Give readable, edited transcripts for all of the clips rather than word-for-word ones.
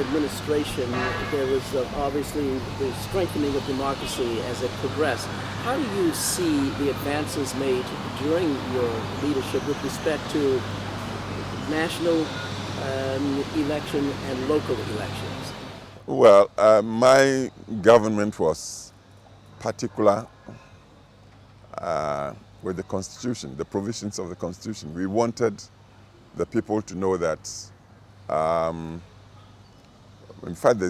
administration, there was obviously the strengthening of democracy as it progressed. How do you see the advances made during your leadership with respect to national election and local elections? Well, my government was particular with the Constitution, the provisions of the Constitution. We wanted the people to know that, in fact,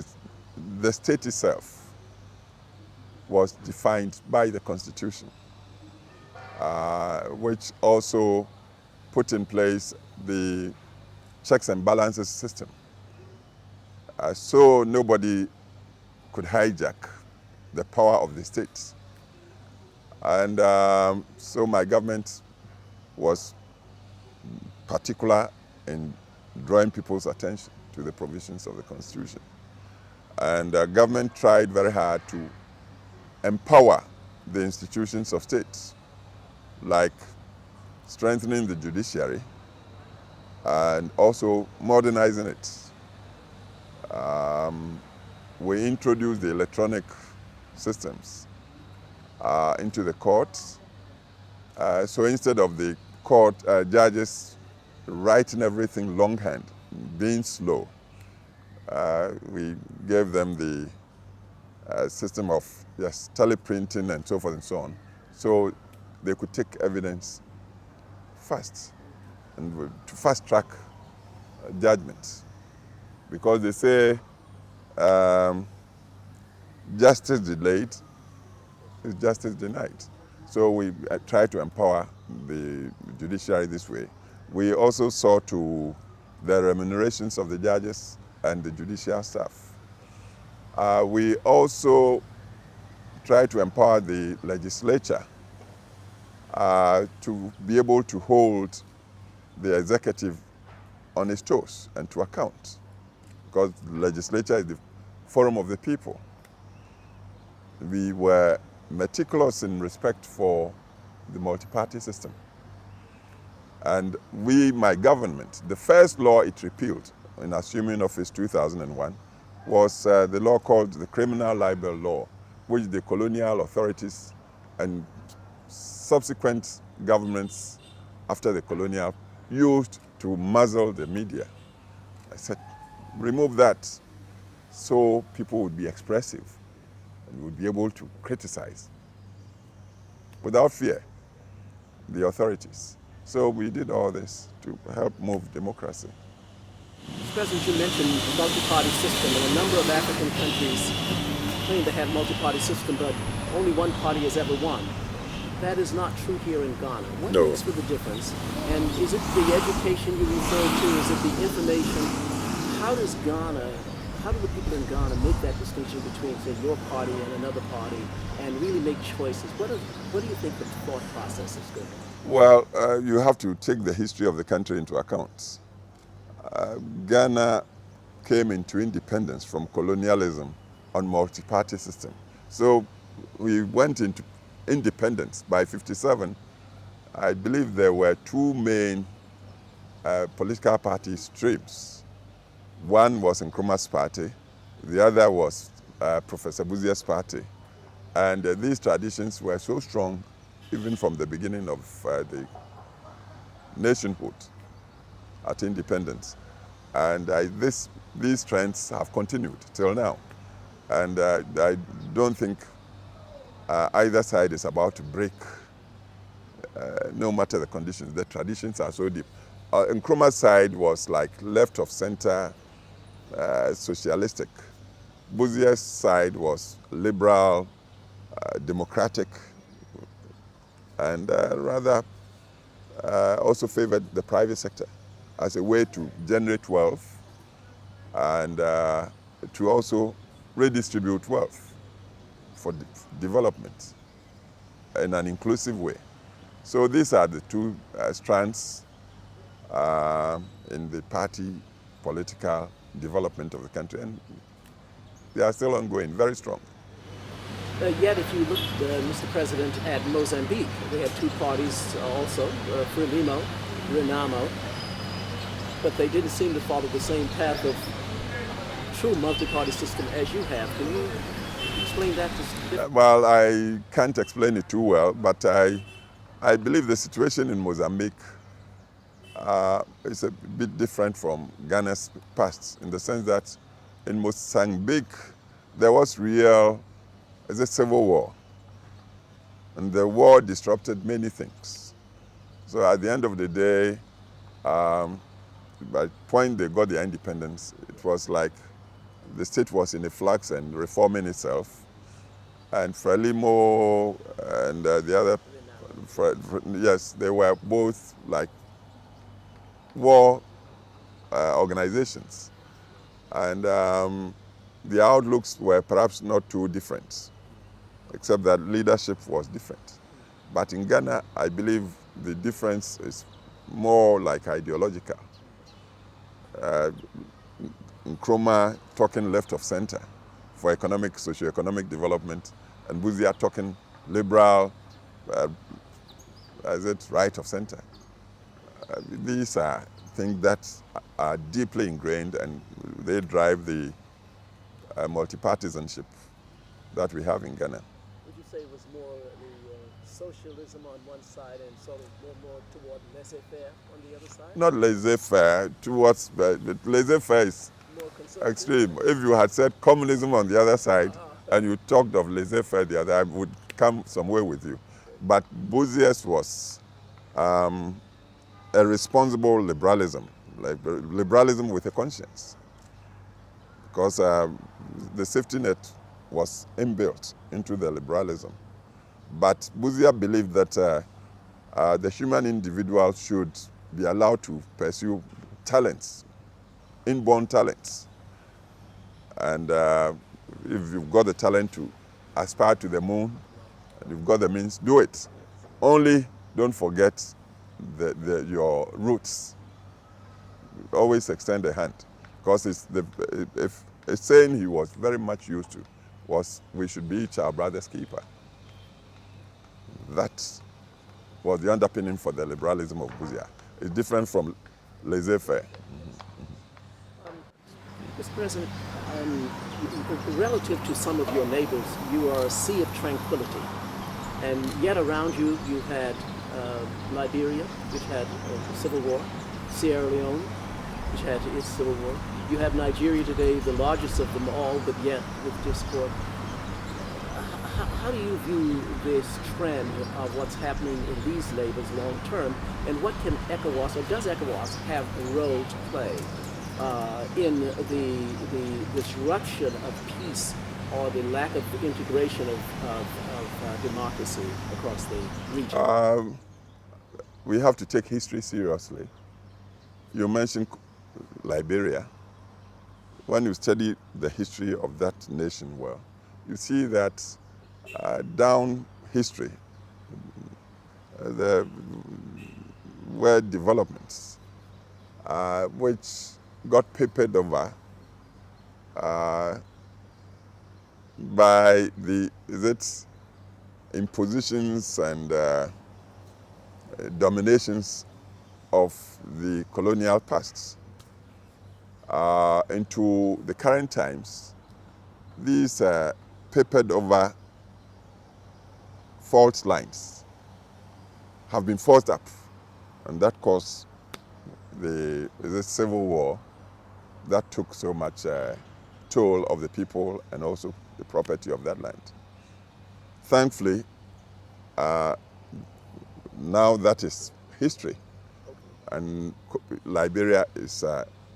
the state itself was defined by the Constitution, which also put in place the checks and balances system. So nobody could hijack the power of the state. And so my government was particular in drawing people's attention to the provisions of the Constitution. And the government tried very hard to empower the institutions of states, like strengthening the judiciary and also modernizing it. We introduced the electronic systems into the courts. So instead of the court judges writing everything longhand, being slow, we gave them the system of teleprinting and so forth and so on, so they could take evidence fast and to fast track judgments. Because they say justice delayed is justice denied. So we try to empower the judiciary this way. We also saw to the remunerations of the judges and the judicial staff. We also try to empower the legislature to be able to hold the executive on its toes and to account, because the legislature is the forum of the people. We were meticulous in respect for the multi-party system. And my government, the first law it repealed in assuming office 2001 was the law called the Criminal Libel Law, which the colonial authorities and subsequent governments after the colonial used to muzzle the media. I said, remove that so people would be expressive and would be able to criticize without fear the authorities. So we did all this to help move democracy. Mr. President, you mentioned multi-party system, and a number of African countries claim to have multi-party system, but only one party has ever won. That is not true here in Ghana. What makes for the difference? And is it the education you refer to? Is it the information? How do the people in Ghana make that distinction between, say, your party and another party, and really make choices? What do you think the thought process is going? Well, you have to take the history of the country into account. Ghana came into independence from colonialism on multi-party system. So we went into independence by 57. I believe there were two main political party streams. One was Nkrumah's party, the other was Professor Busia's party. And these traditions were so strong even from the beginning of the nationhood at independence. And these trends have continued till now. And I don't think either side is about to break, no matter the conditions. The traditions are so deep. Nkrumah's side was like left of center, socialistic. Busia's side was liberal, democratic, and rather also favored the private sector as a way to generate wealth and to also redistribute wealth for development in an inclusive way. So these are the two strands in the party political development of the country, and they are still ongoing, very strong. Yet, if you look, Mr. President, at Mozambique, they had two parties also, Frelimo, Renamo, but they didn't seem to follow the same path of true multi-party system as you have. Can you explain that to Well, I can't explain it too well, but I believe the situation in Mozambique is a bit different from Ghana's past, in the sense that in Mozambique there was real civil war, and the war disrupted many things. So at the end of the day, by the point they got their independence, it was like the state was in a flux and reforming itself. And Frelimo and the other, yes, they were both like war organizations. And the outlooks were perhaps not too different, except that leadership was different. But in Ghana, I believe the difference is more like ideological. Nkrumah talking left of center for economic, socio-economic development, and Busia talking liberal, right of center. These are things that are deeply ingrained, and they drive the multipartisanship that we have in Ghana. Would you say it was more the socialism on one side and sort of more toward laissez-faire on the other side? Not laissez-faire, towards, laissez-faire is extreme. If you had said communism on the other side and you talked of laissez-faire the other, I would come somewhere with you. But Busia's was a responsible liberalism, like liberalism with a conscience, because the safety net was inbuilt into the liberalism. But Busia believed that the human individual should be allowed to pursue talents, inborn talents. And if you've got the talent to aspire to the moon, and you've got the means, do it. Only don't forget your roots. Always extend a hand. Because if a saying he was very much used to was, we should be each our brother's keeper. That was the underpinning for the liberalism of Busia. It's different from laissez-faire. Mr. President, relative to some of your neighbors, you are a sea of tranquility. And yet around you, you had Liberia, which had a civil war, Sierra Leone, which had its civil war. You have Nigeria today, the largest of them all, but yet with discord. How do you view this trend of what's happening in these labors long term, and what can ECOWAS, or does ECOWAS have a role to play in the disruption of peace or the lack of integration of democracy across the region? We have to take history seriously. You mentioned Liberia. When you study the history of that nation well, you see that down history, there were developments which got papered over by the impositions and dominations of the colonial past into the current times. These papered over fault lines have been forced up, and that caused the civil war that took so much toll of the people and also the property of that land. Thankfully, now that is history, and Liberia is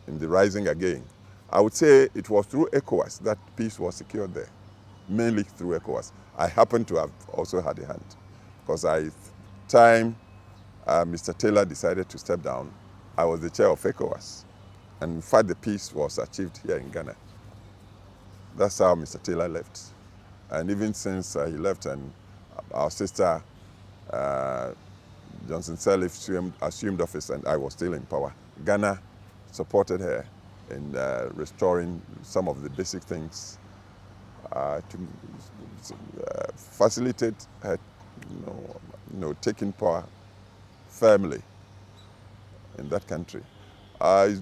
in the rising again. I would say it was through ECOWAS that peace was secured there, mainly through ECOWAS. I happen to have also had a hand, because Mr. Taylor decided to step down, I was the chair of ECOWAS. And in fact, the peace was achieved here in Ghana. That's how Mr. Taylor left. And even since he left, and our sister Johnson Sirleaf assumed office and I was still in power, Ghana supported her in restoring some of the basic things to facilitate her taking power firmly in that country.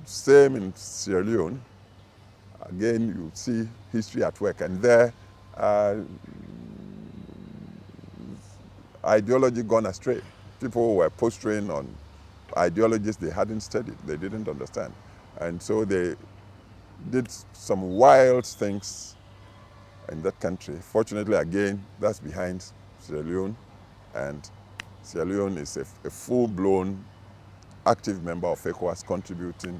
Same in Sierra Leone. Again, you see history at work, and there, ideology gone astray. People were posturing on ideologies they hadn't studied, they didn't understand. And so they did some wild things in that country. Fortunately, again, that's behind Sierra Leone, and Sierra Leone is a full-blown active member of ECOWAS, contributing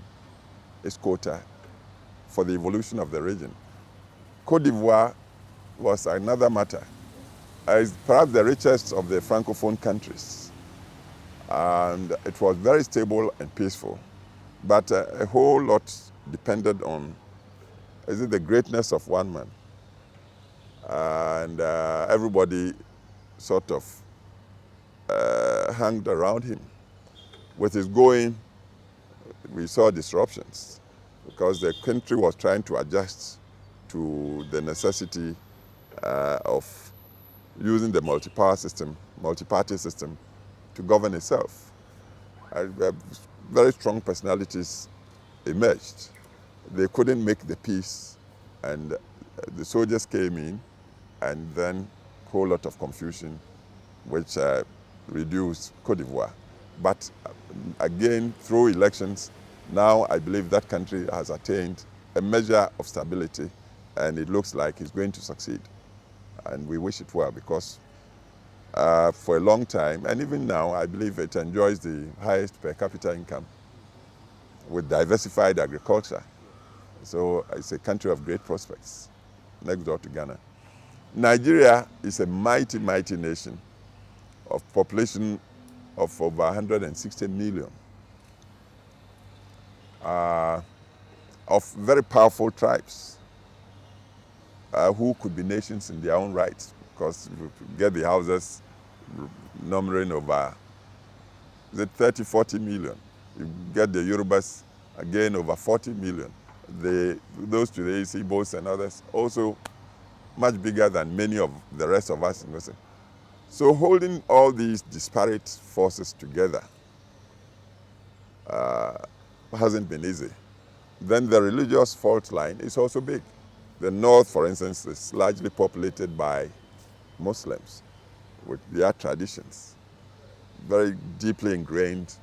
its quota for the evolution of the region. Côte d'Ivoire was another matter. It's perhaps the richest of the Francophone countries. And it was very stable and peaceful. But a whole lot depended on, is it the greatness of one man? And everybody sort of hung around him. With his going, we saw disruptions because the country was trying to adjust to the necessity of using the multi-party system to govern itself. Very strong personalities emerged. They couldn't make the peace, and the soldiers came in, and then a whole lot of confusion, which reduced Côte d'Ivoire. But again, through elections, now I believe that country has attained a measure of stability, and it looks like it's going to succeed. And we wish it well, because for a long time, and even now, I believe it enjoys the highest per capita income with diversified agriculture. So it's a country of great prospects, next door to Ghana. Nigeria is a mighty, mighty nation of population of over 160 million, of very powerful tribes who could be nations in their own right, because if you get the houses numbering over, is it 30, 40 million? You get the Yorubas, again, over 40 million. Those today, Igbos and others, also much bigger than many of the rest of us. So holding all these disparate forces together hasn't been easy. Then the religious fault line is also big. The north, for instance, is largely populated by Muslims with their traditions, very deeply ingrained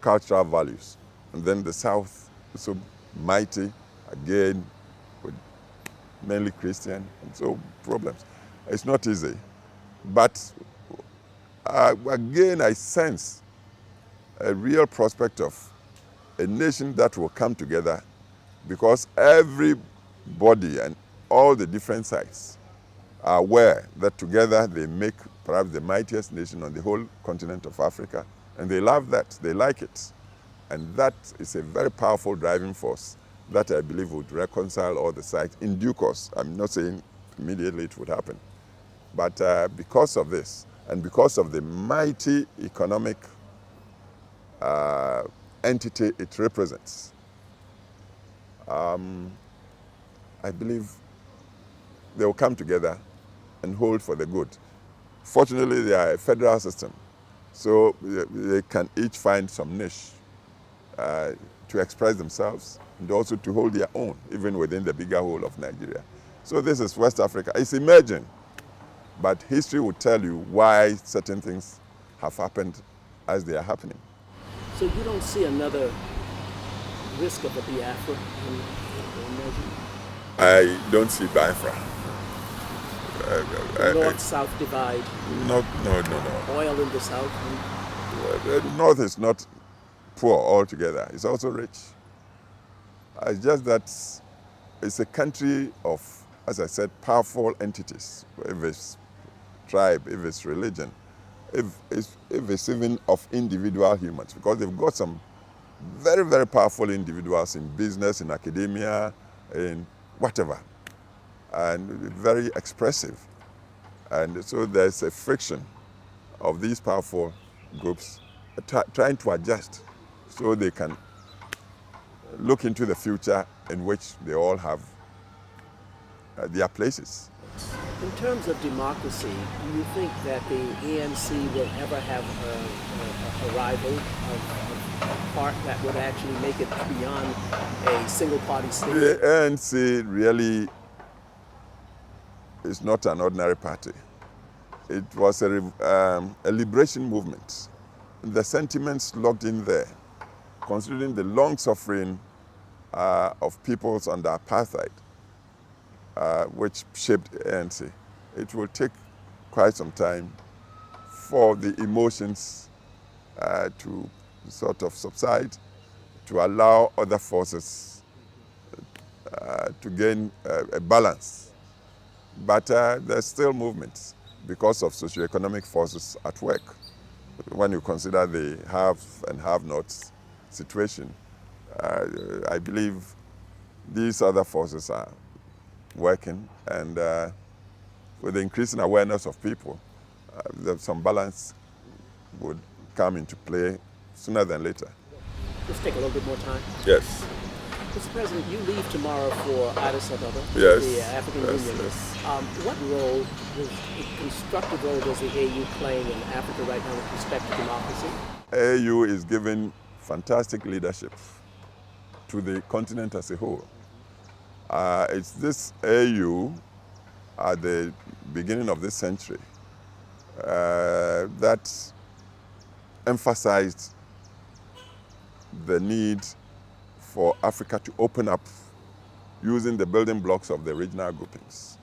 cultural values. And then the south is so mighty, again, with mainly Christian, and so problems. It's not easy. But again, I sense a real prospect of a nation that will come together, because everybody and all the different sides are aware that together they make perhaps the mightiest nation on the whole continent of Africa, and they love that, they like it. And that is a very powerful driving force that I believe would reconcile all the sides in due course. I'm not saying immediately it would happen. But because of this, and because of the mighty economic entity it represents, I believe they will come together and hold for the good. Fortunately, they are a federal system, so they can each find some niche to express themselves and also to hold their own, even within the bigger whole of Nigeria. So this is West Africa. It's emerging, but history will tell you why certain things have happened as they are happening. So you don't see another risk of a Biafra emerging? I don't see Biafra. North-South divide? No. Oil in the south? The North is not poor altogether. It's also rich. It's just that it's a country of, as I said, powerful entities. If it's tribe, if it's religion, if it's even of individual humans, because they've got some very, very powerful individuals in business, in academia, in whatever, and very expressive. And so there's a friction of these powerful groups trying to adjust so they can look into the future in which they all have their places. In terms of democracy, do you think that the ANC will ever have a rival, a part that would actually make it beyond a single-party state? The ANC really is not an ordinary party. It was a liberation movement. The sentiments locked in there, considering the long suffering of peoples under apartheid, which shaped the ANC. It will take quite some time for the emotions to sort of subside, to allow other forces to gain a balance. But there's still movements because of socioeconomic forces at work. When you consider the have and have-nots situation, I believe these other forces are working, and with the increasing awareness of people, some balance would come into play sooner than later. Let's take a little bit more time. Yes. Mr. President, you leave tomorrow for Addis Ababa, Yes. the African Union. Yes. What role, a constructive role, does the AU play in Africa right now with respect to democracy? AU is giving fantastic leadership to the continent as a whole. It's this AU at the beginning of this century that emphasized the need for Africa to open up using the building blocks of the regional groupings.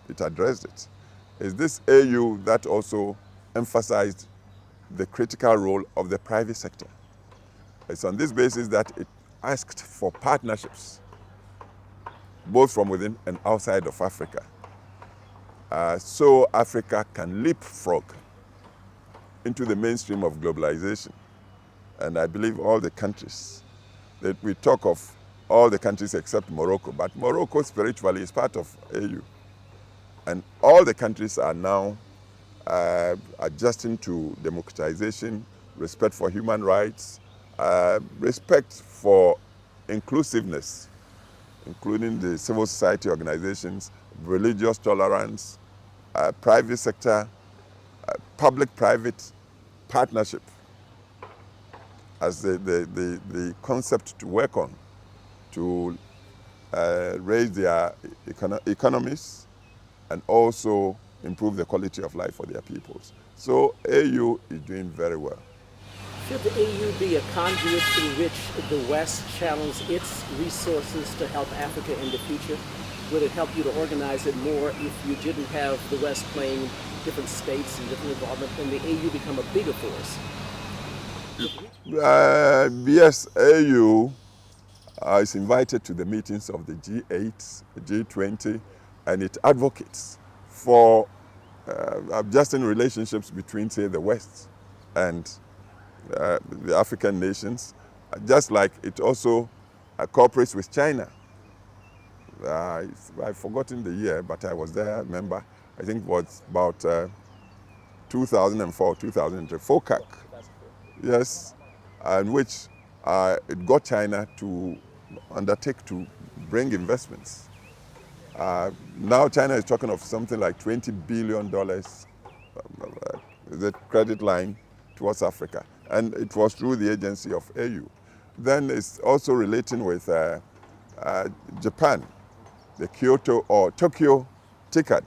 It addressed it. It's this AU that also emphasized the critical role of the private sector. It's on this basis that it asked for partnerships, both from within and outside of Africa, so Africa can leapfrog into the mainstream of globalization. And I believe all the countries, that we talk of all the countries except Morocco, but Morocco spiritually is part of AU. And all the countries are now adjusting to democratization, respect for human rights, respect for inclusiveness, including the civil society organizations, religious tolerance, private sector, public-private partnership as the concept to work on to raise their economies and also improve the quality of life for their peoples. So AU is doing very well. Should the AU be a conduit through which the West channels its resources to help Africa in the future? Would it help you to organize it more if you didn't have the West playing different states and different involvement, and the AU become a bigger force? Yes, AU is invited to the meetings of the G8, G20, and it advocates for adjusting relationships between, say, the West and the African nations, just like it also cooperates with China. I've forgotten the year, but I was there, remember, I think it was about 2004, 2003, FOCAC. Yes, and which it got China to undertake to bring investments. Now China is talking of something like $20 billion the credit line towards Africa, and it was through the agency of AU. Then it's also relating with Japan, the Kyoto or Tokyo TICAD,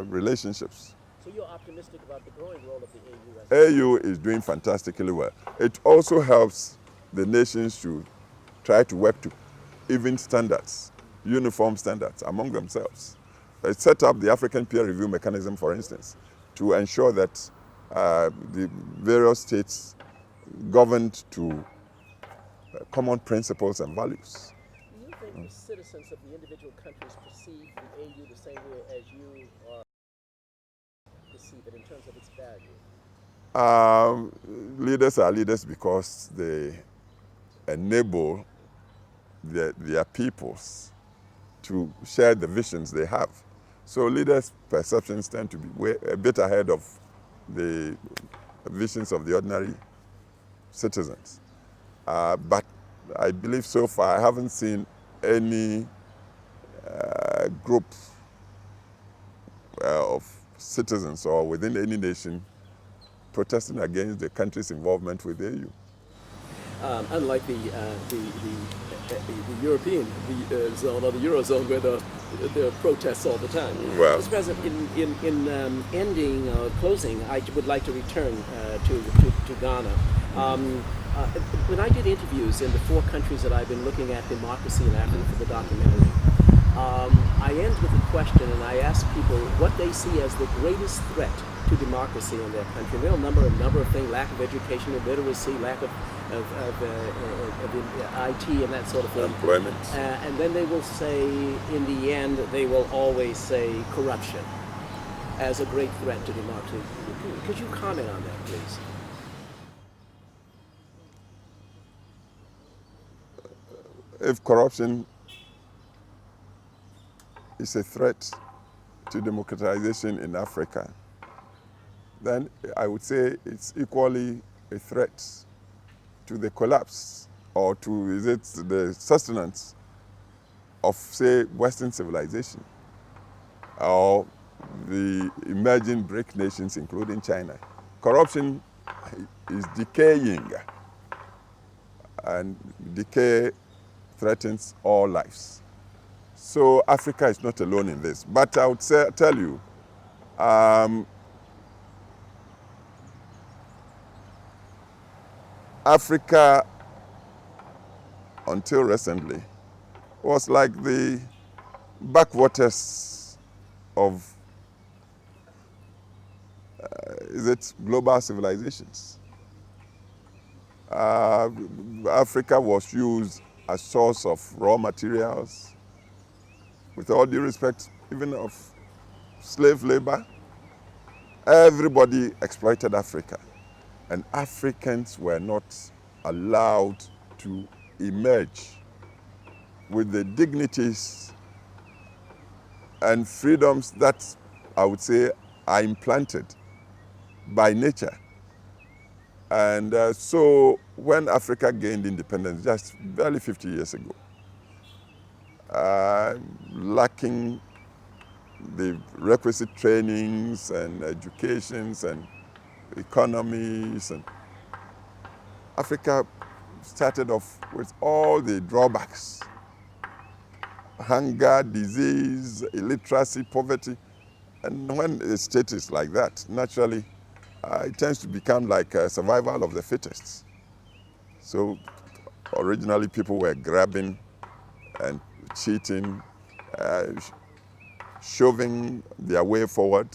relationships. So you're optimistic about the growing role of the AU? AU is doing fantastically well. It also helps the nations to try to work to even standards, uniform standards among themselves. It set up the African peer review mechanism, for instance, to ensure that the various states governed to common principles and values. Do you think the citizens of the individual countries perceive the AU the same way as you are perceive it in terms of its value? Leaders are leaders because they enable their peoples to share the visions they have. So leaders' perceptions tend to be a bit ahead of the visions of the ordinary citizens. But I believe so far I haven't seen any group of citizens or within any nation protesting against the country's involvement with the AU. Unlike the European zone or the Eurozone, where there are protests all the time. Well, Mr. President, in ending closing, I would like to return to Ghana. When I did interviews in the 4 countries that I've been looking at democracy in Africa for the documentary, I end with a question, and I ask people what they see as the greatest threat to democracy in their country. There are a number of things: lack of education and literacy, lack of IT and that sort of thing. Employment. And then they will say, in the end, they will always say corruption as a great threat to democracy. Could you comment on that, please? If corruption is a threat to democratization in Africa, then I would say it's equally a threat to the collapse or to the sustenance of, say, Western civilization or the emerging BRIC nations, including China. Corruption is decaying, and decay threatens all lives. So Africa is not alone in this. But I would tell you, Africa, until recently, was like the backwaters of global civilizations. Africa was used as source of raw materials, with all due respect, even of slave labor. Everybody exploited Africa, and Africans were not allowed to emerge with the dignities and freedoms that I would say are implanted by nature. And so when Africa gained independence just barely 50 years ago, lacking the requisite trainings and educations and economies, and Africa started off with all the drawbacks: hunger, disease, illiteracy, poverty. And when a state is like that, naturally, it tends to become like a survival of the fittest. So originally people were grabbing and cheating, shoving their way forward.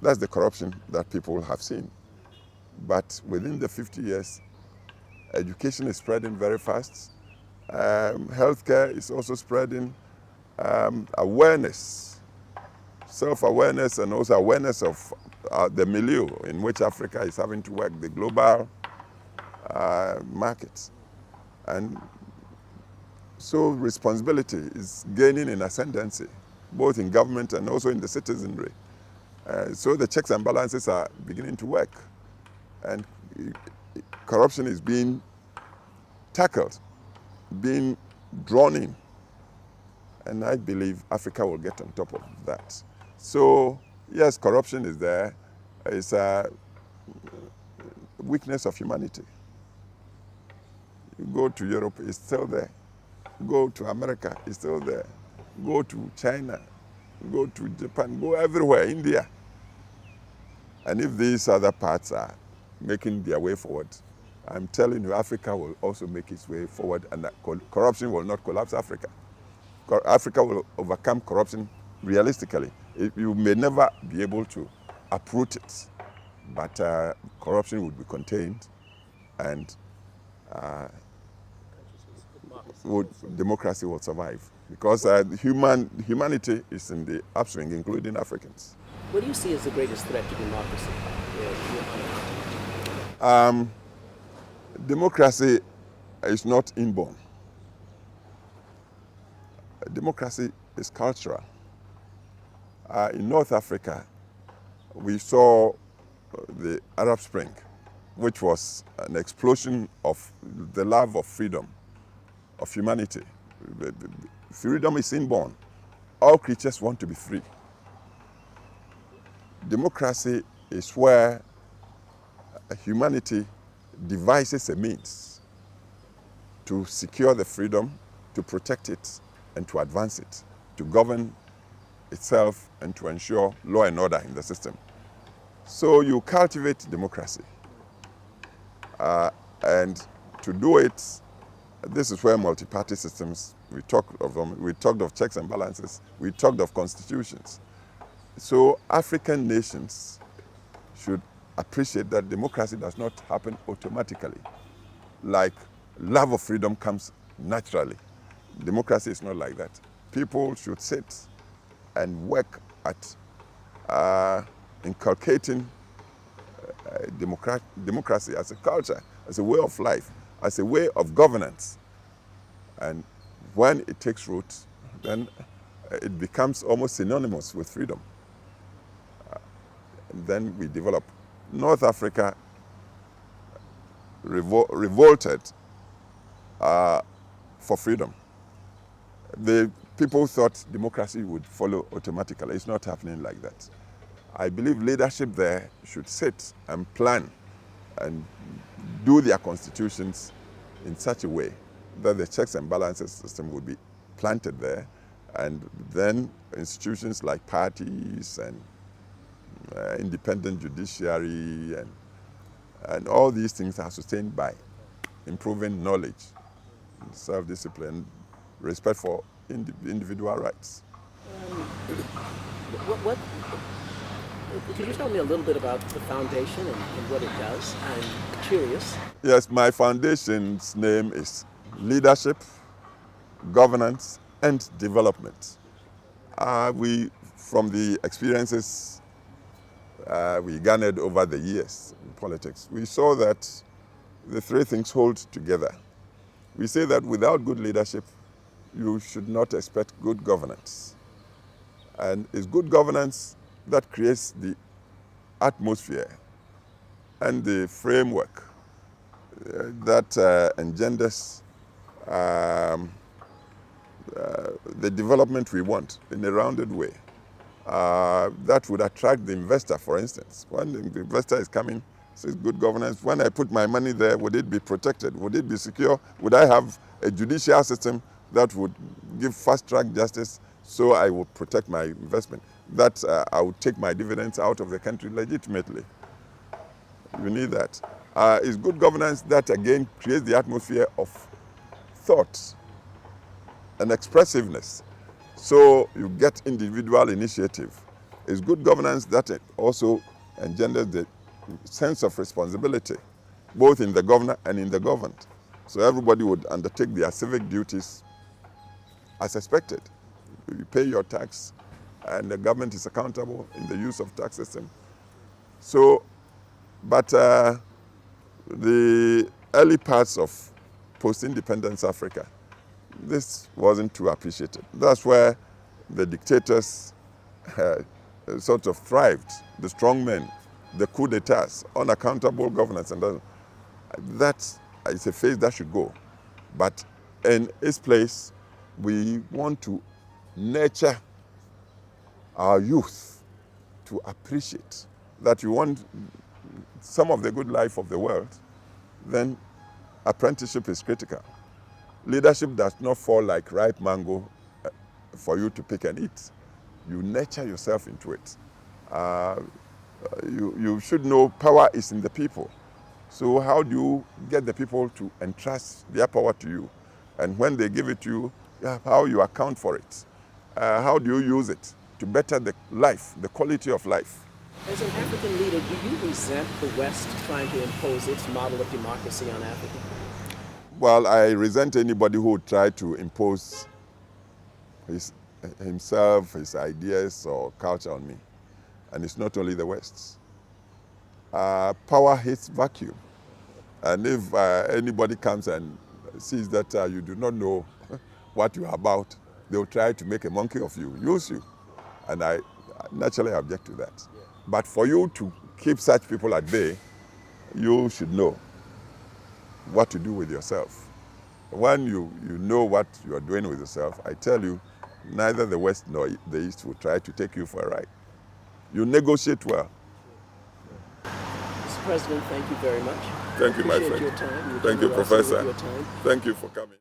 That's the corruption that people have seen. But within the 50 years, education is spreading very fast. Healthcare is also spreading. Awareness, self-awareness, and also awareness of the milieu in which Africa is having to work, the global markets. And so responsibility is gaining in ascendancy, both in government and also in the citizenry. So the checks and balances are beginning to work, and corruption is being tackled, being drawn in. And I believe Africa will get on top of that. So yes, corruption is there. It's a weakness of humanity. You go to Europe, it's still there. Go to America, it's still there. Go to China, go to Japan, go everywhere, India. And if these other parts are making their way forward, I'm telling you, Africa will also make its way forward, and that corruption will not collapse Africa. Africa will overcome corruption realistically. You may never be able to uproot it, but corruption would be contained, and democracy will survive, because humanity is in the upswing, including Africans. What do you see as the greatest threat to democracy? Democracy is not inborn. Democracy is cultural. In North Africa, we saw the Arab Spring, which was an explosion of the love of freedom, of humanity. freedom is inborn. All creatures want to be free. Democracy is where humanity devises a means to secure the freedom, to protect it, and to advance it, to govern itself and to ensure law and order in the system. So you cultivate democracy. And to do it, this is where multi-party systems, we talked of them, we talked of checks and balances, we talked of constitutions. So African nations should appreciate that democracy does not happen automatically. Like love of freedom comes naturally. Democracy is not like that. People should sit and work at inculcating democracy as a culture, as a way of life, as a way of governance. And when it takes root, then it becomes almost synonymous with freedom. And then we develop. North Africa revolted for freedom. The people thought democracy would follow automatically. It's not happening like that. I believe leadership there should sit and plan and do their constitutions in such a way that the checks and balances system would be planted there, and then institutions like parties and independent judiciary and all these things are sustained by improving knowledge, self-discipline, respect for individual rights. Could you tell me a little bit about the foundation and what it does? I'm curious. Yes, my foundation's name is Leadership, Governance, and Development. From the experiences we garnered over the years in politics, we saw that the three things hold together. We say that without good leadership, you should not expect good governance. And it's good governance that creates the atmosphere and the framework that engenders the development we want in a rounded way. That would attract the investor, for instance. When the investor is coming, says good governance, when I put my money there, would it be protected? Would it be secure? Would I have a judicial system that would give fast-track justice so I would protect my investment? That I would take my dividends out of the country legitimately. You need that. It's good governance that again creates the atmosphere of thought and expressiveness. So you get individual initiative. It's good governance that also engenders the sense of responsibility, both in the governor and in the governed. So everybody would undertake their civic duties as expected. You pay your tax, and the government is accountable in the use of tax system. So, but the early parts of post-independence Africa, this wasn't too appreciated. That's where the dictators sort of thrived, the strongmen, the coup d'etats, unaccountable governance, and that is a phase that should go. But in its place, we want to nurture our youth to appreciate that you want some of the good life of the world, then apprenticeship is critical. Leadership does not fall like ripe mango for you to pick and eat. You nurture yourself into it. You should know power is in the people. So how do you get the people to entrust their power to you? And when they give it to you, how you account for it? How do you use it to better the life, the quality of life? As an African leader, do you resent the West trying to impose its model of democracy on Africa? Well, I resent anybody who would try to impose himself, his ideas or culture on me. And it's not only the West. Power hates vacuum. And if anybody comes and sees that you do not know what you are about, they will try to make a monkey of you, use you. And I naturally object to that. Yeah. But for you to keep such people at bay, you should know what to do with yourself. when you know what you are doing with yourself, I tell you, neither the West nor the East will try to take you for a ride. You negotiate well. Mr. President, thank you very much. Thank you, my Appreciate friend. your time. Thank you, generosity with Professor. your time. Thank you for coming.